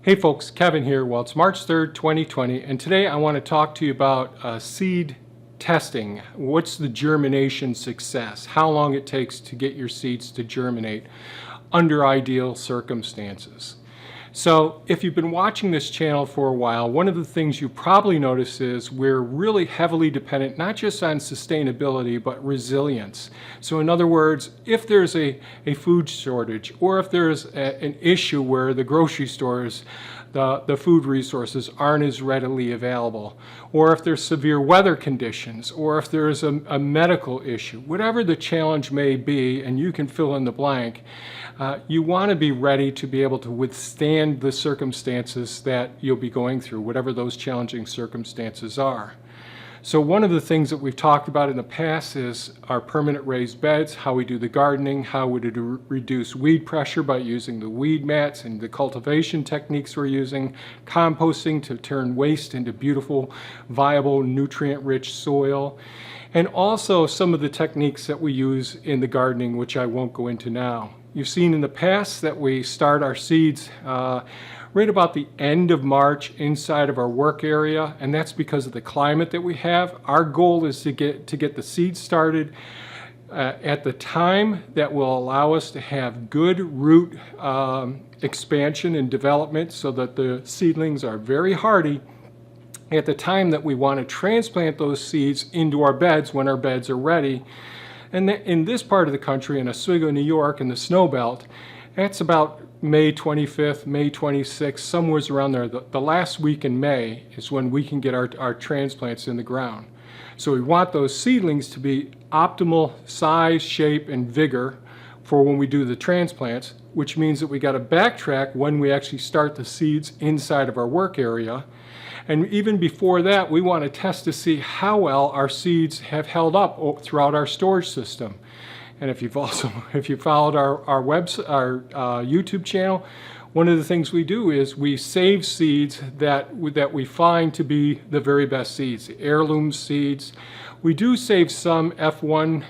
Hey folks, Kevin here. Well, it's March 3rd, 2020, and today I want to talk to you about seed testing. What's the germination success? How long it takes to get your seeds to germinate under ideal circumstances. So if you've been watching this channel for a while, one of the things you probably notice is we're really heavily dependent not just on sustainability but resilience. So in other words, if there's a food shortage, or if there's an issue where the grocery stores, the food resources aren't as readily available, or if there's severe weather conditions, or if there's a medical issue, whatever the challenge may be, and you can fill in the blank, you want to be ready to be able to withstand the circumstances that you'll be going through, whatever those challenging circumstances are. So one of the things that we've talked about in the past is our permanent raised beds, how we do the gardening, how we do reduce weed pressure by using the weed mats and the cultivation techniques we're using, composting to turn waste into beautiful, viable, nutrient-rich soil, and also some of the techniques that we use in the gardening, which I won't go into now. You've seen in the past that we start our seeds right about the end of March inside of our work area, and that's because of the climate that we have. Our goal is to get the seeds started at the time that will allow us to have good root expansion and development so that the seedlings are very hardy at the time that we want to transplant those seeds into our beds when our beds are ready. And in this part of the country, in Oswego, New York, in the snow belt, that's about May 25th, May 26th, somewhere around there. The last week in May is when we can get our transplants in the ground. So we want those seedlings to be optimal size, shape, and vigor for when we do the transplants, which means that we got to backtrack when we actually start the seeds inside of our work area. And even before that, we want to test to see how well our seeds have held up throughout our storage system. And if you've followed our YouTube channel, one of the things we do is we save seeds that we find to be the very best seeds, the heirloom seeds. We do save some F1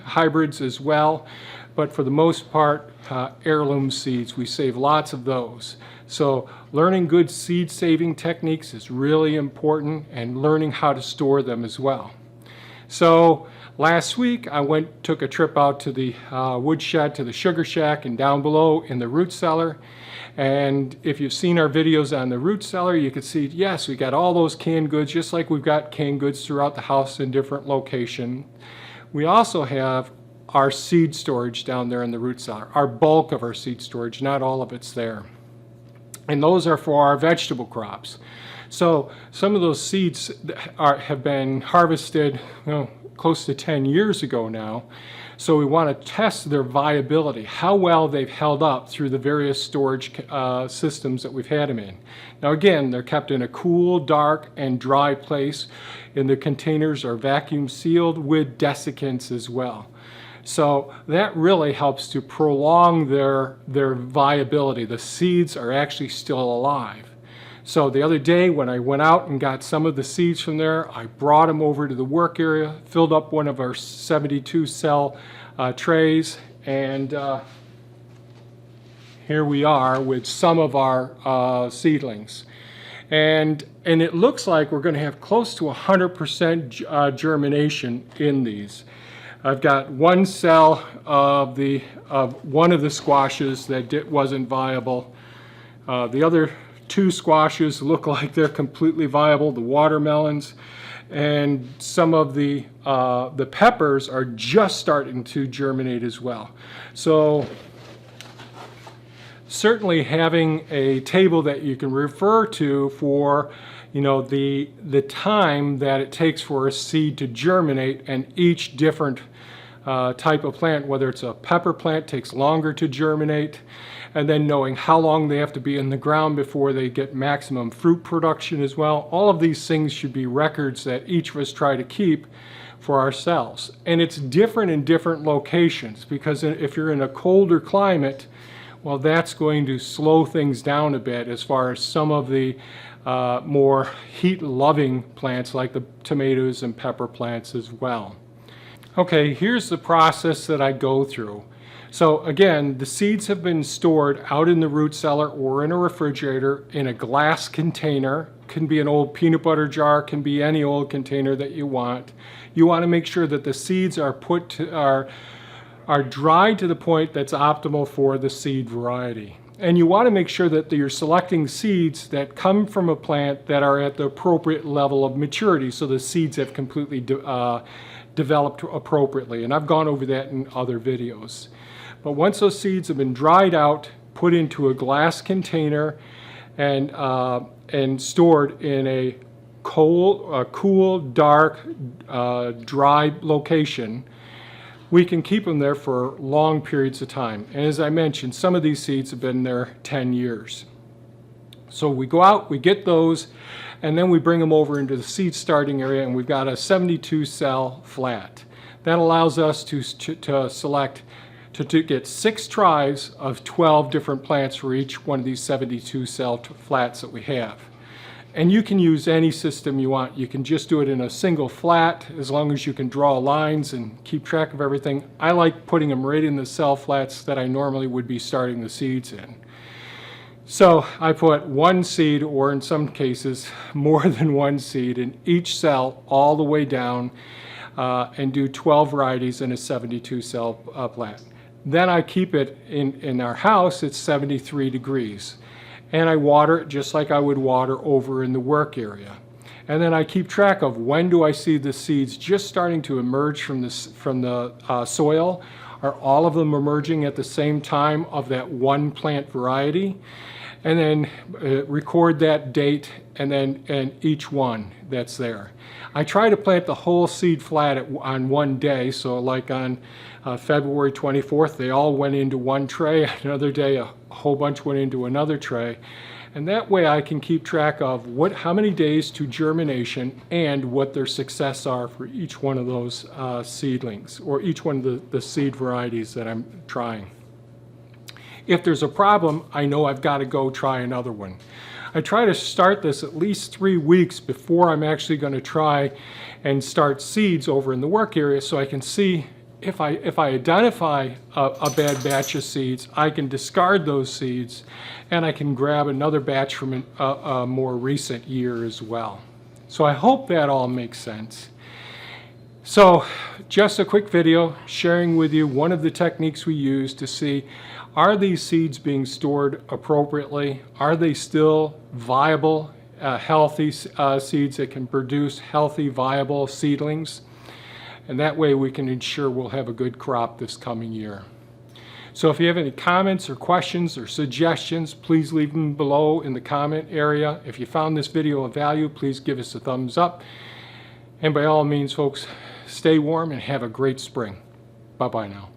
hybrids as well, but for the most part, heirloom seeds, we save lots of those. So learning good seed saving techniques is really important, and learning how to store them as well. So last week I took a trip out to the woodshed, to the sugar shack, and down below in the root cellar. And if you've seen our videos on the root cellar, you can see, yes, we got all those canned goods, just like we've got canned goods throughout the house in different locations. We also have our seed storage down there in the root cellar, our bulk of our seed storage, not all of it's there. And those are for our vegetable crops. So some of those seeds have been harvested close to 10 years ago now. So we want to test their viability, how well they've held up through the various storage systems that we've had them in. Now again, they're kept in a cool, dark, and dry place, and the containers are vacuum sealed with desiccants as well. So that really helps to prolong their viability. The seeds are actually still alive. So the other day when I went out and got some of the seeds from there, I brought them over to the work area, filled up one of our 72 cell trays, and here we are with some of our seedlings. And it looks like we're going to have close to 100% germination in these. I've got one cell of one of the squashes that wasn't viable. The other two squashes look like they're completely viable, the watermelons, and some of the peppers are just starting to germinate as well. So certainly having a table that you can refer to for the time that it takes for a seed to germinate, and each different type of plant, whether it's a pepper plant, takes longer to germinate, and then knowing how long they have to be in the ground before they get maximum fruit production as well. All of these things should be records that each of us try to keep for ourselves. And it's different in different locations, because if you're in a colder climate, well, that's going to slow things down a bit as far as some of the more heat-loving plants like the tomatoes and pepper plants as well. Okay, here's the process that I go through. So again, the seeds have been stored out in the root cellar or in a refrigerator in a glass container. Can be an old peanut butter jar, can be any old container that you want. You want to make sure that the seeds are are dried to the point that's optimal for the seed variety. And you want to make sure that you're selecting seeds that come from a plant that are at the appropriate level of maturity, so the seeds have completely developed appropriately. And I've gone over that in other videos. But once those seeds have been dried out, put into a glass container, and stored in a cool, dark, dry location, we can keep them there for long periods of time. And as I mentioned, some of these seeds have been there 10 years. So we go out, we get those, and then we bring them over into the seed starting area, and we've got a 72 cell flat. That allows us to get 6 tries of 12 different plants for each one of these 72 cell flats that we have. And you can use any system you want. You can just do it in a single flat, as long as you can draw lines and keep track of everything. I like putting them right in the cell flats that I normally would be starting the seeds in. So I put 1 seed, or in some cases more than 1 seed, in each cell all the way down, and do 12 varieties in a 72 cell plant. Then I keep it in our house at 73 degrees. And I water it just like I would water over in the work area. And then I keep track of when do I see the seeds just starting to emerge from the soil. Are all of them emerging at the same time of that one plant variety? And then record that date and each one that's there. I try to plant the whole seed flat on one day, so like on February 24th, they all went into one tray. Another day, a whole bunch went into another tray. And that way I can keep track of how many days to germination and what their success are for each one of those seedlings, or each one of the seed varieties that I'm trying. If there's a problem, I know I've got to go try another one. I try to start this at least 3 weeks before I'm actually going to try and start seeds over in the work area, so I can see if I identify a bad batch of seeds, I can discard those seeds and I can grab another batch from a more recent year as well. So I hope that all makes sense. So just a quick video sharing with you one of the techniques we use to see, are these seeds being stored appropriately? Are they still viable, healthy seeds that can produce healthy, viable seedlings? And that way we can ensure we'll have a good crop this coming year. So if you have any comments or questions or suggestions, please leave them below in the comment area. If you found this video of value, please give us a thumbs up. And by all means, folks, stay warm and have a great spring. Bye-bye now.